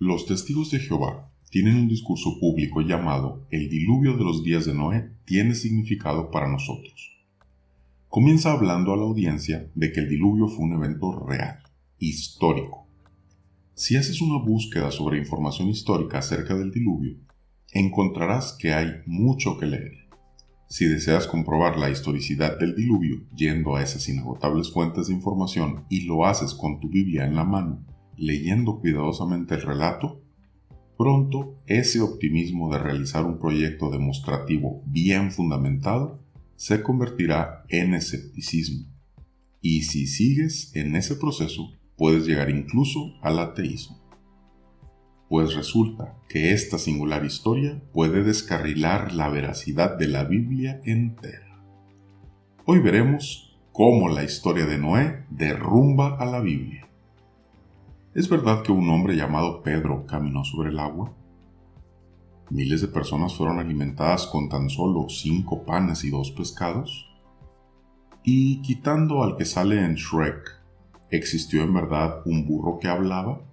Los testigos de Jehová tienen un discurso público llamado El diluvio de los días de Noé tiene significado para nosotros. Comienza hablando a la audiencia de que el diluvio fue un evento real, histórico. Si haces una búsqueda sobre información histórica acerca del diluvio, encontrarás que hay mucho que leer. Si deseas comprobar la historicidad del diluvio yendo a esas inagotables fuentes de información y lo haces con tu Biblia en la mano, leyendo cuidadosamente el relato, pronto ese optimismo de realizar un proyecto demostrativo bien fundamentado se convertirá en escepticismo. Y si sigues en ese proceso, puedes llegar incluso al ateísmo. Pues resulta que esta singular historia puede descarrilar la veracidad de la Biblia entera. Hoy veremos cómo la historia de Noé derrumba a la Biblia. ¿Es verdad que un hombre llamado Pedro caminó sobre el agua? ¿Miles de personas fueron alimentadas con tan solo 5 panes y 2 pescados? Y quitando al que sale en Shrek, ¿existió en verdad un burro que hablaba?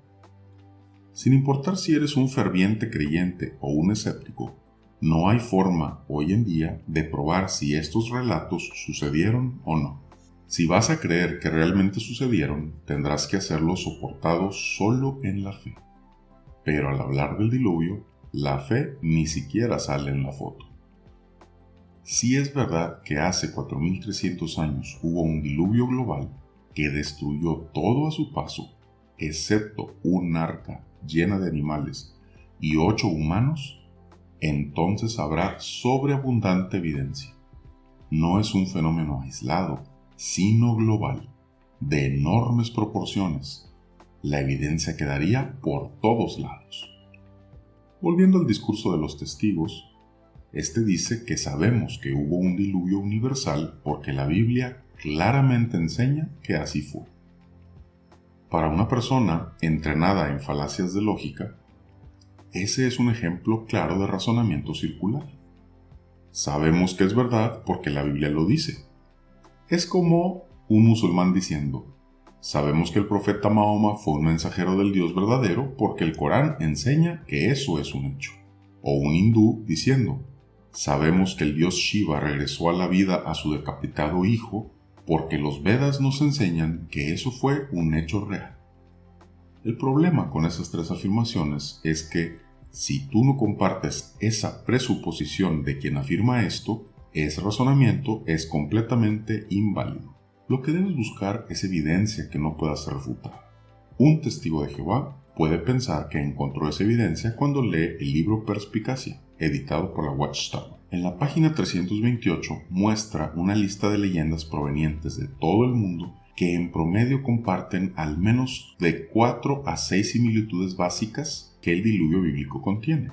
Sin importar si eres un ferviente creyente o un escéptico, no hay forma hoy en día de probar si estos relatos sucedieron o no. Si vas a creer que realmente sucedieron, tendrás que hacerlo soportado solo en la fe. Pero al hablar del diluvio, la fe ni siquiera sale en la foto. Si es verdad que hace 4.300 años hubo un diluvio global que destruyó todo a su paso, excepto un arca llena de animales y 8 humanos, entonces habrá sobreabundante evidencia. No es un fenómeno aislado, sino global, de enormes proporciones. La evidencia quedaría por todos lados. Volviendo al discurso de los testigos, este dice que sabemos que hubo un diluvio universal porque la Biblia claramente enseña que así fue. Para una persona entrenada en falacias de lógica, ese es un ejemplo claro de razonamiento circular. Sabemos que es verdad porque la Biblia lo dice. Es como un musulmán diciendo, sabemos que el profeta Mahoma fue un mensajero del Dios verdadero porque el Corán enseña que eso es un hecho. O un hindú diciendo, sabemos que el dios Shiva regresó a la vida a su decapitado hijo porque los Vedas nos enseñan que eso fue un hecho real. El problema con esas 3 afirmaciones es que si tú no compartes esa presuposición de quien afirma esto, ese razonamiento es completamente inválido. Lo que debes buscar es evidencia que no pueda ser refutada. Un testigo de Jehová puede pensar que encontró esa evidencia cuando lee el libro Perspicacia, editado por la Watchtower. En la página 328 muestra una lista de leyendas provenientes de todo el mundo que en promedio comparten al menos de 4 a 6 similitudes básicas que el diluvio bíblico contiene.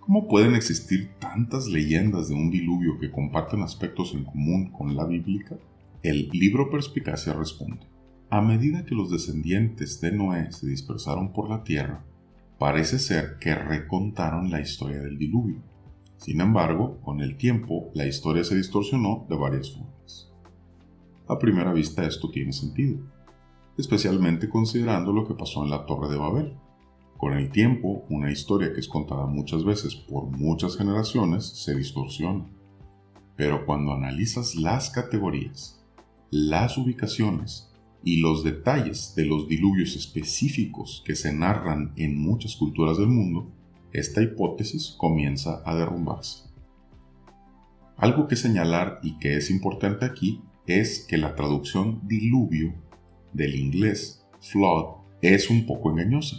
¿Cómo pueden existir tantas leyendas de un diluvio que comparten aspectos en común con la bíblica? El libro Perspicacia responde: a medida que los descendientes de Noé se dispersaron por la tierra, parece ser que recontaron la historia del diluvio. Sin embargo, con el tiempo, la historia se distorsionó de varias formas. A primera vista esto tiene sentido, especialmente considerando lo que pasó en la Torre de Babel. Con el tiempo, una historia que es contada muchas veces por muchas generaciones se distorsiona. Pero cuando analizas las categorías, las ubicaciones y los detalles de los diluvios específicos que se narran en muchas culturas del mundo, esta hipótesis comienza a derrumbarse. Algo que señalar y que es importante aquí es que la traducción diluvio del inglés flood es un poco engañosa,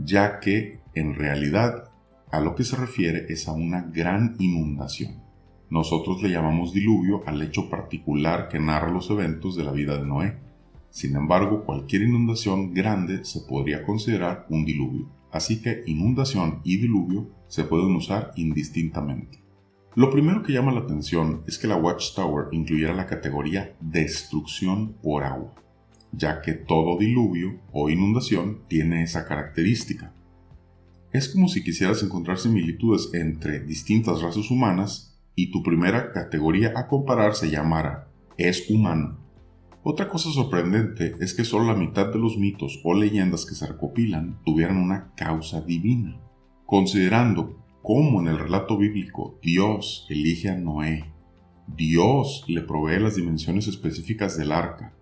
ya que en realidad a lo que se refiere es a una gran inundación. Nosotros le llamamos diluvio al hecho particular que narra los eventos de la vida de Noé. Sin embargo, cualquier inundación grande se podría considerar un diluvio. Así que inundación y diluvio se pueden usar indistintamente. Lo primero que llama la atención es que la Watchtower incluyera la categoría destrucción por agua, ya que todo diluvio o inundación tiene esa característica. Es como si quisieras encontrar similitudes entre distintas razas humanas y tu primera categoría a comparar se llamara es humano. Otra cosa sorprendente es que solo la mitad de los mitos o leyendas que se recopilan tuvieran una causa divina, considerando cómo en el relato bíblico Dios elige a Noé, Dios le provee las dimensiones específicas del arca,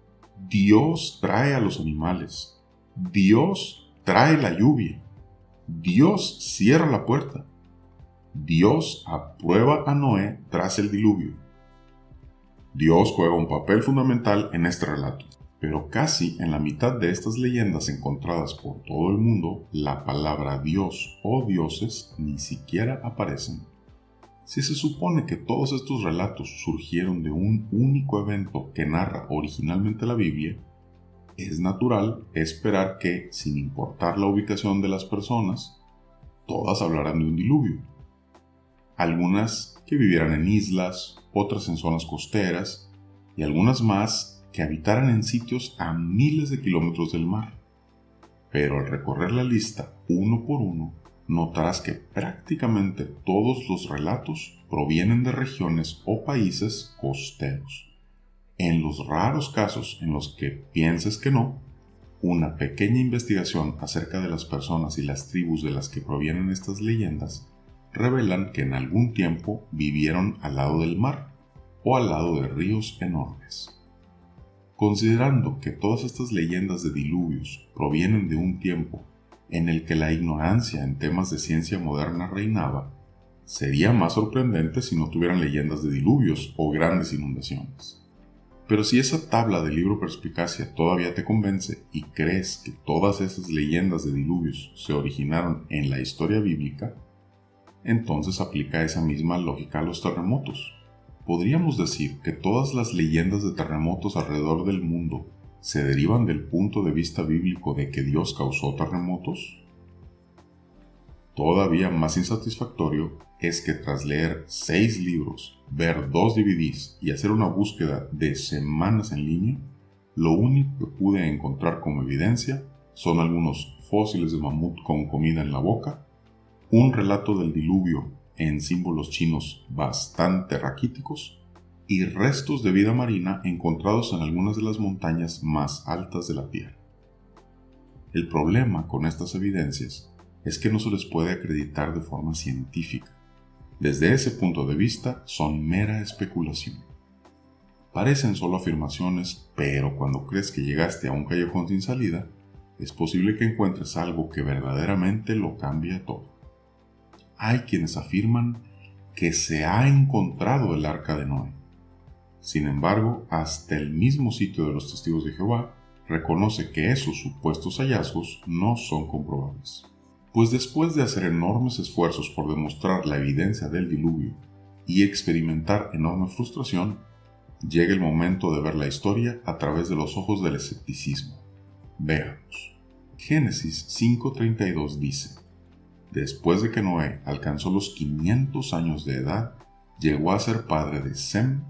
Dios trae a los animales, Dios trae la lluvia, Dios cierra la puerta, Dios aprueba a Noé tras el diluvio. Dios juega un papel fundamental en este relato, pero casi en la mitad de estas leyendas encontradas por todo el mundo, la palabra Dios o dioses ni siquiera aparecen. Si se supone que todos estos relatos surgieron de un único evento que narra originalmente la Biblia, es natural esperar que, sin importar la ubicación de las personas, todas hablarán de un diluvio. Algunas que vivieran en islas, otras en zonas costeras, y algunas más que habitaran en sitios a miles de kilómetros del mar. Pero al recorrer la lista uno por uno, notarás que prácticamente todos los relatos provienen de regiones o países costeros. En los raros casos en los que pienses que no, una pequeña investigación acerca de las personas y las tribus de las que provienen estas leyendas revelan que en algún tiempo vivieron al lado del mar o al lado de ríos enormes. Considerando que todas estas leyendas de diluvios provienen de un tiempo en el que la ignorancia en temas de ciencia moderna reinaba, sería más sorprendente si no tuvieran leyendas de diluvios o grandes inundaciones. Pero si esa tabla del libro Perspicacia todavía te convence y crees que todas esas leyendas de diluvios se originaron en la historia bíblica, entonces aplica esa misma lógica a los terremotos. ¿Podríamos decir que todas las leyendas de terremotos alrededor del mundo se derivan del punto de vista bíblico de que Dios causó terremotos? Todavía más insatisfactorio es que tras leer 6 libros, ver 2 DVDs y hacer una búsqueda de semanas en línea, lo único que pude encontrar como evidencia son algunos fósiles de mamut con comida en la boca, un relato del diluvio en símbolos chinos bastante raquíticos y restos de vida marina encontrados en algunas de las montañas más altas de la Tierra. El problema con estas evidencias es que no se les puede acreditar de forma científica. Desde ese punto de vista son mera especulación. Parecen solo afirmaciones, pero cuando crees que llegaste a un callejón sin salida, es posible que encuentres algo que verdaderamente lo cambia todo. Hay quienes afirman que se ha encontrado el arca de Noé. Sin embargo, hasta el mismo sitio de los Testigos de Jehová reconoce que esos supuestos hallazgos no son comprobables. Pues después de hacer enormes esfuerzos por demostrar la evidencia del diluvio y experimentar enorme frustración, llega el momento de ver la historia a través de los ojos del escepticismo. Veamos. Génesis 5:32 dice: Después de que Noé alcanzó los 500 años de edad, llegó a ser padre de Sem,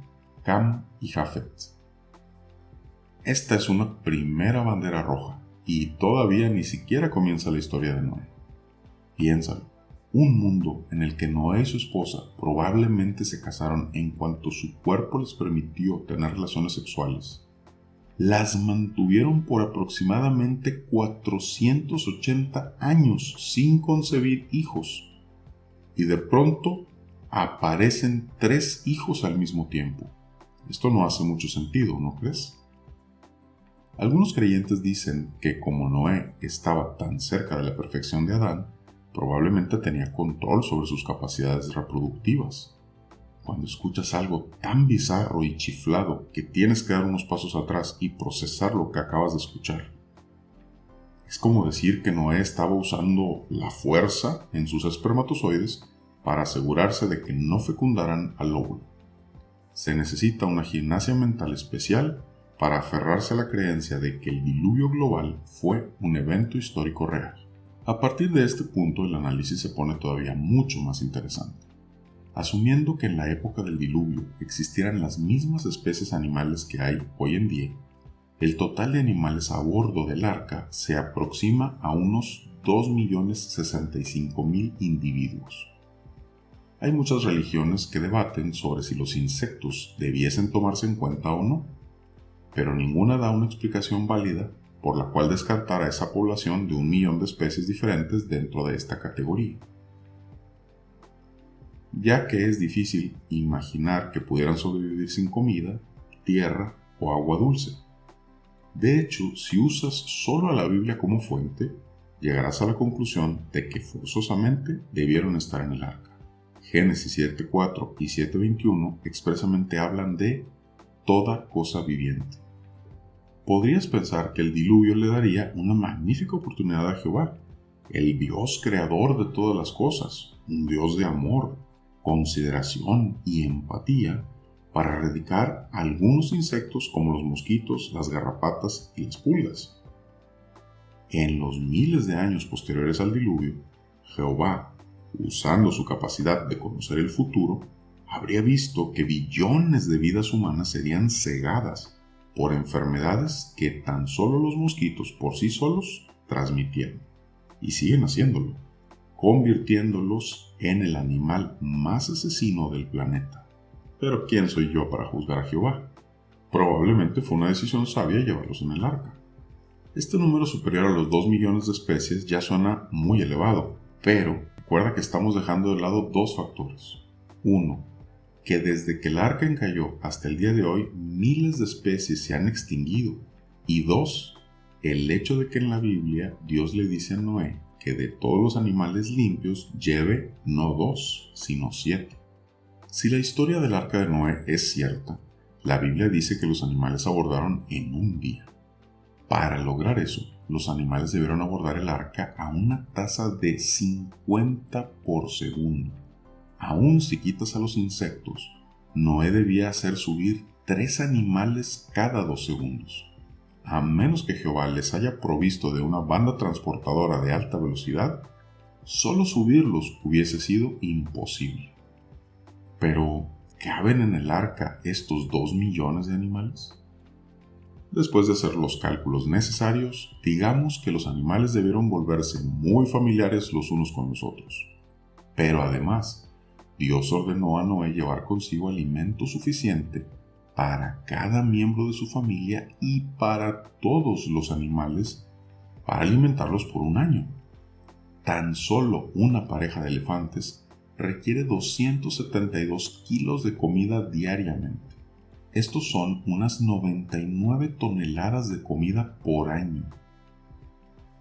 Cam y Jafet. Esta es una primera bandera roja y todavía ni siquiera comienza la historia de Noé. Piénsalo, un mundo en el que Noé y su esposa probablemente se casaron en cuanto su cuerpo les permitió tener relaciones sexuales. Las mantuvieron por aproximadamente 480 años sin concebir hijos. Y de pronto aparecen 3 hijos al mismo tiempo. Esto no hace mucho sentido, ¿no crees? Algunos creyentes dicen que como Noé estaba tan cerca de la perfección de Adán, probablemente tenía control sobre sus capacidades reproductivas. Cuando escuchas algo tan bizarro y chiflado que tienes que dar unos pasos atrás y procesar lo que acabas de escuchar. Es como decir que Noé estaba usando la fuerza en sus espermatozoides para asegurarse de que no fecundaran al óvulo. Se necesita una gimnasia mental especial para aferrarse a la creencia de que el diluvio global fue un evento histórico real. A partir de este punto, el análisis se pone todavía mucho más interesante. Asumiendo que en la época del diluvio existieran las mismas especies animales que hay hoy en día, el total de animales a bordo del arca se aproxima a unos 2.065.000 individuos. Hay muchas religiones que debaten sobre si los insectos debiesen tomarse en cuenta o no. pero ninguna da una explicación válida por la cual descartar a esa población de 1 millón de especies diferentes dentro de esta categoría, ya que es difícil imaginar que pudieran sobrevivir sin comida, tierra o agua dulce. De hecho, si usas solo a la Biblia como fuente, llegarás a la conclusión de que forzosamente debieron estar en el arca. Génesis 7:4 y 7:21 expresamente hablan de toda cosa viviente. Podrías pensar que el diluvio le daría una magnífica oportunidad a Jehová, el Dios creador de todas las cosas, un Dios de amor, consideración y empatía, para erradicar algunos insectos como los mosquitos, las garrapatas y las pulgas. En los miles de años posteriores al diluvio, Jehová, usando su capacidad de conocer el futuro, habría visto que billones de vidas humanas serían cegadas por enfermedades que tan solo los mosquitos por sí solos transmitieron, y siguen haciéndolo, convirtiéndolos en el animal más asesino del planeta. Pero ¿quién soy yo para juzgar a Jehová? Probablemente fue una decisión sabia llevarlos en el arca. Este número superior a los 2 millones de especies ya suena muy elevado, pero recuerda que estamos dejando de lado 2 factores. 1. Que desde que el arca encalló hasta el día de hoy, miles de especies se han extinguido. Y 2. El hecho de que en la Biblia Dios le dice a Noé que de todos los animales limpios lleve no 2, sino 7. Si la historia del arca de Noé es cierta, la Biblia dice que los animales abordaron en un día. Para lograr eso, los animales debieron abordar el arca a una tasa de 50 por segundo. Aún si quitas a los insectos, Noé debía hacer subir 3 animales cada 2 segundos. A menos que Jehová les haya provisto de una banda transportadora de alta velocidad, solo subirlos hubiese sido imposible. Pero, ¿caben en el arca estos 2 millones de animales? Después de hacer los cálculos necesarios, digamos que los animales debieron volverse muy familiares los unos con los otros. Pero además, Dios ordenó a Noé llevar consigo alimento suficiente para cada miembro de su familia y para todos los animales para alimentarlos por 1 año. Tan solo una pareja de elefantes requiere 272 kilos de comida diariamente. Estos son unas 99 toneladas de comida por año.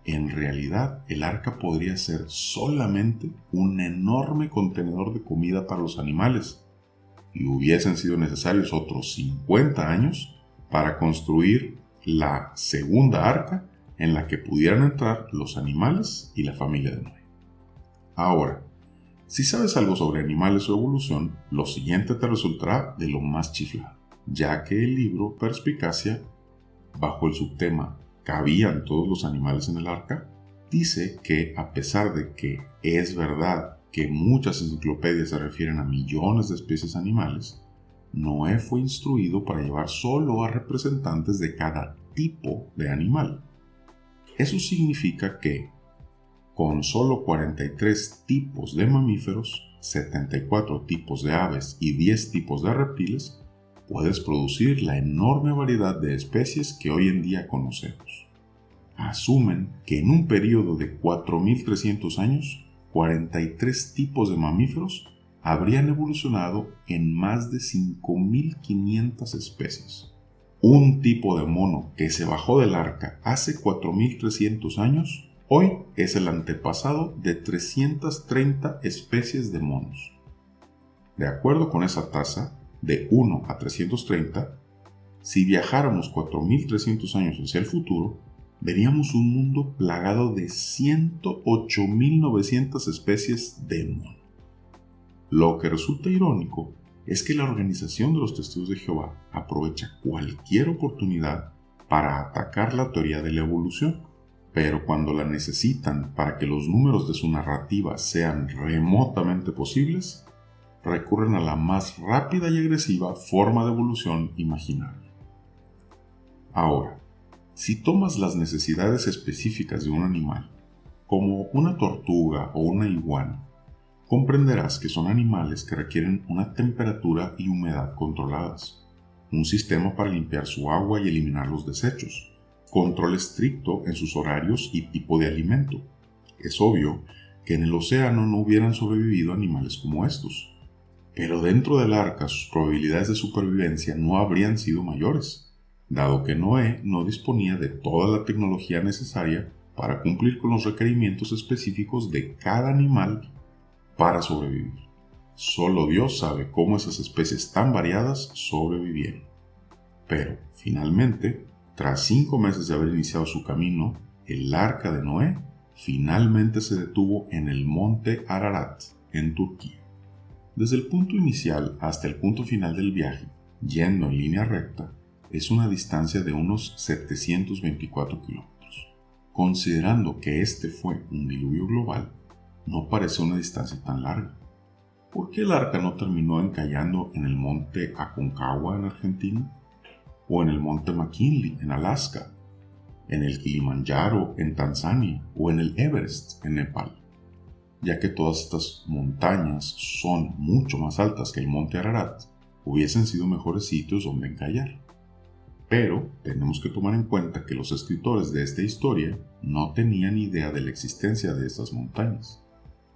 En realidad, el arca podría ser solamente un enorme contenedor de comida para los animales, y hubiesen sido necesarios otros 50 años para construir la segunda arca en la que pudieran entrar los animales y la familia de Noé. Ahora, si sabes algo sobre animales o evolución, lo siguiente te resultará de lo más chiflado, ya que el libro Perspicacia, bajo el subtema ¿cabían todos los animales en el arca?, dice que a pesar de que es verdad que muchas enciclopedias se refieren a millones de especies animales, Noé fue instruido para llevar solo a representantes de cada tipo de animal. Eso significa que, con solo 43 tipos de mamíferos, 74 tipos de aves y 10 tipos de reptiles, puedes producir la enorme variedad de especies que hoy en día conocemos. Asumen que en un periodo de 4.300 años, 43 tipos de mamíferos habrían evolucionado en más de 5.500 especies. Un tipo de mono que se bajó del arca hace 4.300 años, hoy es el antepasado de 330 especies de monos. De acuerdo con esa tasa, de 1 a 330, si viajáramos 4.300 años hacia el futuro, veríamos un mundo plagado de 108.900 especies de mono. Lo que resulta irónico es que la organización de los Testigos de Jehová aprovecha cualquier oportunidad para atacar la teoría de la evolución, pero cuando la necesitan para que los números de su narrativa sean remotamente posibles, recurren a la más rápida y agresiva forma de evolución imaginable. Ahora, si tomas las necesidades específicas de un animal, como una tortuga o una iguana, comprenderás que son animales que requieren una temperatura y humedad controladas. un sistema para limpiar su agua y eliminar los desechos, control estricto en sus horarios y tipo de alimento. Es obvio que en el océano no hubieran sobrevivido animales como estos, pero dentro del arca sus probabilidades de supervivencia no habrían sido mayores, dado que Noé no disponía de toda la tecnología necesaria para cumplir con los requerimientos específicos de cada animal para sobrevivir. Solo Dios sabe cómo esas especies tan variadas sobrevivieron. Pero, finalmente, tras 5 meses de haber iniciado su camino, el arca de Noé finalmente se detuvo en el monte Ararat, en Turquía. Desde el punto inicial hasta el punto final del viaje, yendo en línea recta, es una distancia de unos 724 kilómetros. Considerando que este fue un diluvio global, no parece una distancia tan larga. ¿Por qué el arca no terminó encallando en el monte Aconcagua en Argentina? ¿O en el monte McKinley en Alaska? ¿En el Kilimanjaro en Tanzania? ¿O en el Everest en Nepal? Ya que todas estas montañas son mucho más altas que el monte Ararat, hubiesen sido mejores sitios donde encallar. Pero tenemos que tomar en cuenta que los escritores de esta historia no tenían idea de la existencia de estas montañas.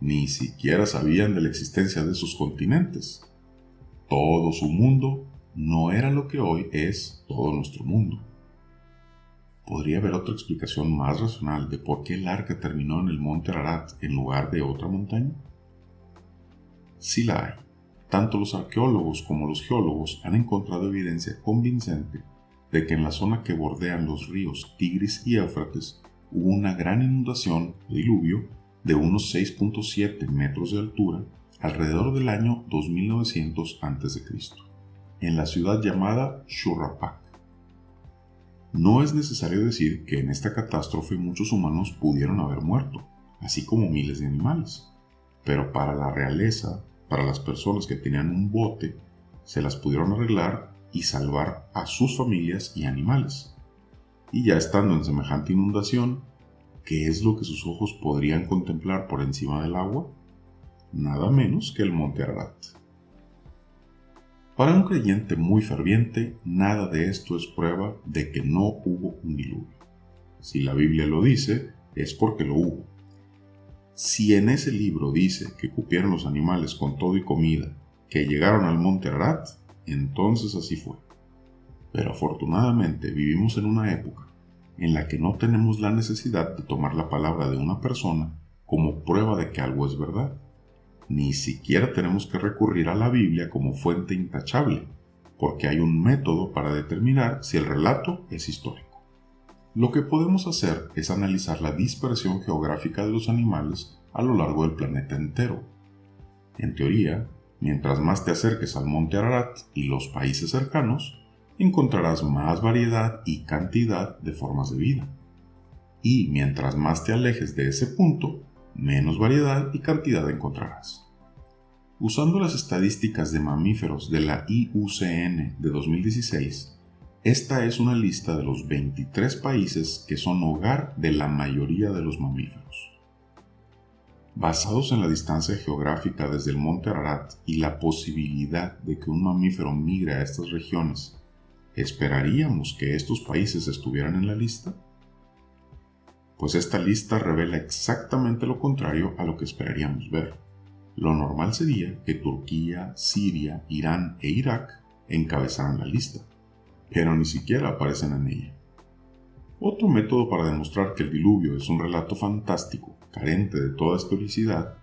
Ni siquiera sabían de la existencia de esos continentes. Todo su mundo no era lo que hoy es todo nuestro mundo. ¿Podría haber otra explicación más racional de por qué el arca terminó en el monte Ararat en lugar de otra montaña? Sí la hay. Tanto los arqueólogos como los geólogos han encontrado evidencia convincente de que en la zona que bordean los ríos Tigris y Éufrates hubo una gran inundación o diluvio de unos 6.7 metros de altura alrededor del año 2900 a.C., en la ciudad llamada Shuruppak. No es necesario decir que en esta catástrofe muchos humanos pudieron haber muerto, así como miles de animales, pero para la realeza, para las personas que tenían un bote, se las pudieron arreglar y salvar a sus familias y animales. Y ya estando en semejante inundación, ¿qué es lo que sus ojos podrían contemplar por encima del agua? Nada menos que el monte Ararat. Para un creyente muy ferviente, nada de esto es prueba de que no hubo un diluvio. Si la Biblia lo dice, es porque lo hubo. Si en ese libro dice que cupieron los animales con todo y comida, que llegaron al monte Ararat, entonces así fue. Pero afortunadamente vivimos en una época en la que no tenemos la necesidad de tomar la palabra de una persona como prueba de que algo es verdad. Ni siquiera tenemos que recurrir a la Biblia como fuente intachable, porque hay un método para determinar si el relato es histórico. Lo que podemos hacer es analizar la dispersión geográfica de los animales a lo largo del planeta entero. En teoría, mientras más te acerques al monte Ararat y los países cercanos, encontrarás más variedad y cantidad de formas de vida. Y mientras más te alejes de ese punto, menos variedad y cantidad encontrarás. Usando las estadísticas de mamíferos de la IUCN de 2016, esta es una lista de los 23 países que son hogar de la mayoría de los mamíferos. Basados en la distancia geográfica desde el monte Ararat y la posibilidad de que un mamífero migre a estas regiones, ¿esperaríamos que estos países estuvieran en la lista? Pues esta lista revela exactamente lo contrario a lo que esperaríamos ver. Lo normal sería que Turquía, Siria, Irán e Irak encabezaran la lista, pero ni siquiera aparecen en ella. Otro método para demostrar que el diluvio es un relato fantástico, carente de toda historicidad,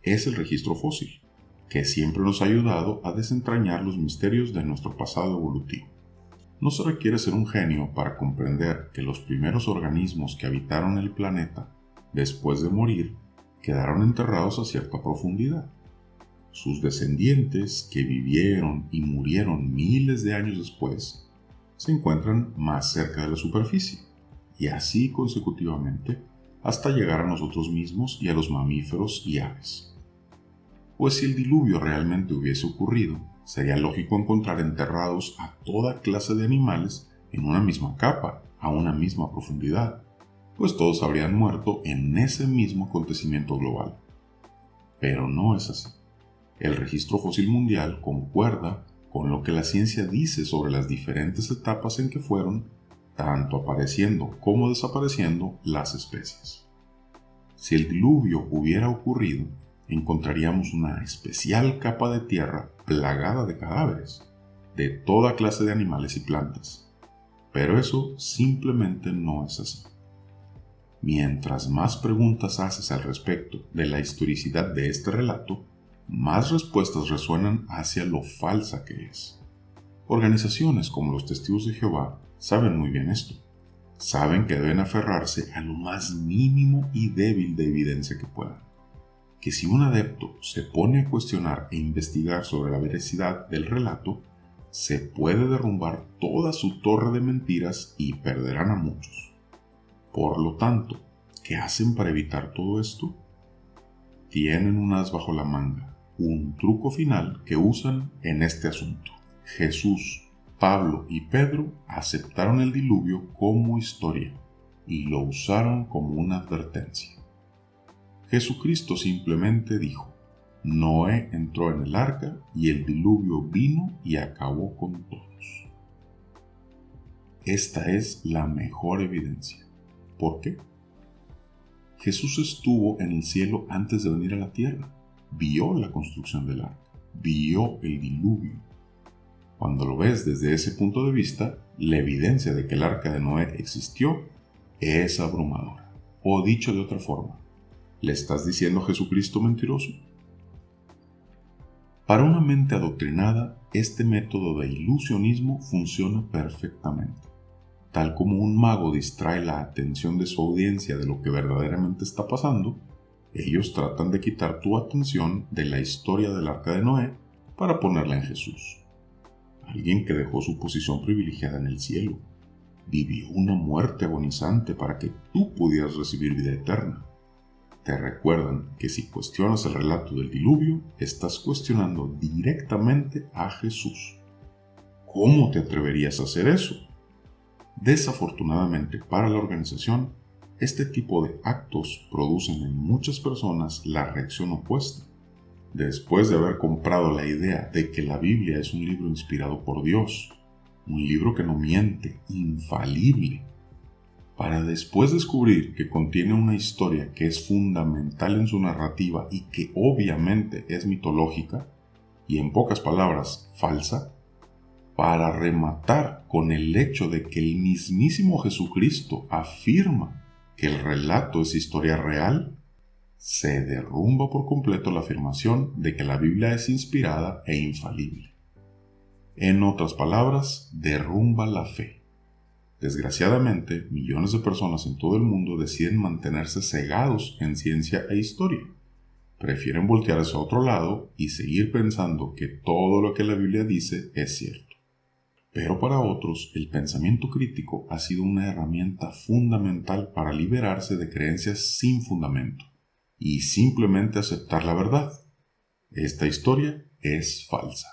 es el registro fósil, que siempre nos ha ayudado a desentrañar los misterios de nuestro pasado evolutivo. No se requiere ser un genio para comprender que los primeros organismos que habitaron el planeta, después de morir, quedaron enterrados a cierta profundidad. Sus descendientes, que vivieron y murieron miles de años después, se encuentran más cerca de la superficie, y así consecutivamente hasta llegar a nosotros mismos y a los mamíferos y aves. Pues si el diluvio realmente hubiese ocurrido, sería lógico encontrar enterrados a toda clase de animales en una misma capa, a una misma profundidad, pues todos habrían muerto en ese mismo acontecimiento global. Pero no es así. El registro fósil mundial concuerda con lo que la ciencia dice sobre las diferentes etapas en que fueron, tanto apareciendo como desapareciendo, las especies. Si el diluvio hubiera ocurrido, encontraríamos una especial capa de tierra plagada de cadáveres, de toda clase de animales y plantas. Pero eso simplemente no es así. Mientras más preguntas haces al respecto de la historicidad de este relato, más respuestas resuenan hacia lo falsa que es. Organizaciones como los Testigos de Jehová saben muy bien esto. Saben que deben aferrarse a lo más mínimo y débil de evidencia que puedan. Que si un adepto se pone a cuestionar e investigar sobre la veracidad del relato, se puede derrumbar toda su torre de mentiras y perderán a muchos. Por lo tanto, ¿qué hacen para evitar todo esto? Tienen un as bajo la manga, un truco final que usan en este asunto. Jesús, Pablo y Pedro aceptaron el diluvio como historia y lo usaron como una advertencia. Jesucristo simplemente dijo: Noé entró en el arca y el diluvio vino y acabó con todos. Esta es la mejor evidencia. ¿Por qué? Jesús estuvo en el cielo antes de venir a la tierra. Vio la construcción del arca, vio el diluvio. Cuando lo ves desde ese punto de vista, la evidencia de que el arca de Noé existió es abrumadora. O dicho de otra forma, ¿le estás diciendo a Jesucristo mentiroso? Para una mente adoctrinada, este método de ilusionismo funciona perfectamente. Tal como un mago distrae la atención de su audiencia de lo que verdaderamente está pasando, ellos tratan de quitar tu atención de la historia del arca de Noé para ponerla en Jesús. Alguien que dejó su posición privilegiada en el cielo, vivió una muerte agonizante para que tú pudieras recibir vida eterna. Te recuerdan que si cuestionas el relato del diluvio, estás cuestionando directamente a Jesús. ¿Cómo te atreverías a hacer eso? Desafortunadamente para la organización, este tipo de actos producen en muchas personas la reacción opuesta. Después de haber comprado la idea de que la Biblia es un libro inspirado por Dios, un libro que no miente, infalible, para después descubrir que contiene una historia que es fundamental en su narrativa y que obviamente es mitológica, y en pocas palabras, falsa, para rematar con el hecho de que el mismísimo Jesucristo afirma que el relato es historia real, se derrumba por completo la afirmación de que la Biblia es inspirada e infalible. En otras palabras, derrumba la fe. Desgraciadamente, millones de personas en todo el mundo deciden mantenerse cegados en ciencia e historia. Prefieren voltear hacia otro lado y seguir pensando que todo lo que la Biblia dice es cierto. Pero para otros, el pensamiento crítico ha sido una herramienta fundamental para liberarse de creencias sin fundamento y simplemente aceptar la verdad. Esta historia es falsa.